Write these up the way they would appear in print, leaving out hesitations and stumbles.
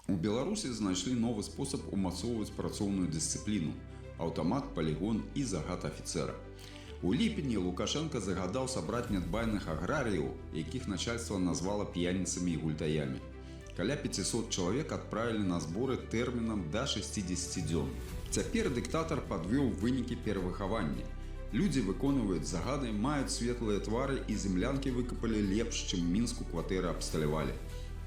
У Беларусі знайшлі новы спосаб умацоўваць працоўную дысцыпліну – аўтамат, палігон і загад афіцэра. У ліпені Лукашенко загадаў сабраць нядбайных аграрыяў, якіх начальства назвала п'яніцамі і гультаямі. Каля 500 чалавек адправілі на зборы тэрмінам да 60 дзён. Цяпер дыктатар падвёў вынікі перавыхавання. Людзі выконваюць загады, маюць светлыя твары і землянкі выкапалі лепш, чым Мінску кватэры абсталявалі.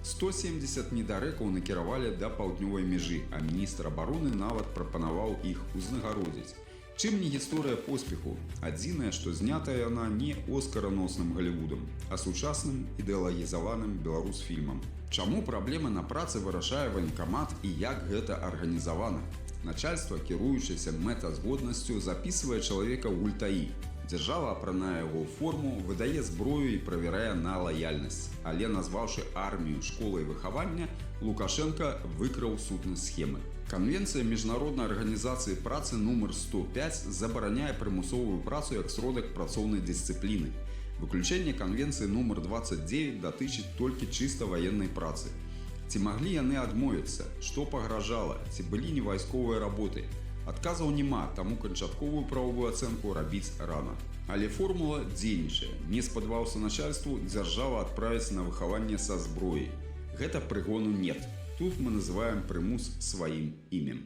170 недарэкаў накіравалі да паўднёвай мяжы, а міністр абароны нават прапанаваў іх узнагародзіць. Чым не гісторыя поспеху, адзінае, што знятая яна не оскараносным Галівудам, а сучасным ідэалагізаваным беларусфільмам. Чаму праблемы на працы вырашае ваенкамат і як гэта арганізавана? Начальство, кіруючыся мэтазгоднасцю, записывае чалавека ў гультаі. Дзяржава апранае яго ў форму, выдае зброю і правярае на лаяльнасць. Але назваўшы армію школай выхавання, Лукашенко выкраў сутнасць схемы. Канвенцыя міжнароднай арганізацыі працы нумар 105 забараняе прымусовую працу як сродак працоўнай дысцыпліны. Выключэнне канвенцыі нумар 29 датычыць толькі чыста ваеннай працы. Ці маглі яны адмовіцца? Што пагражала? Ці былі не вайсковыя работы? Адказаў няма, таму канчатковую правовую ацэнку рабіць рана. Але формула дзейнічае. Не спадабаўся начальству, дзяржава адправіць на выхаванне са зброяй. Гэта прыгону нет. Тут мы называем прымус сваім імем.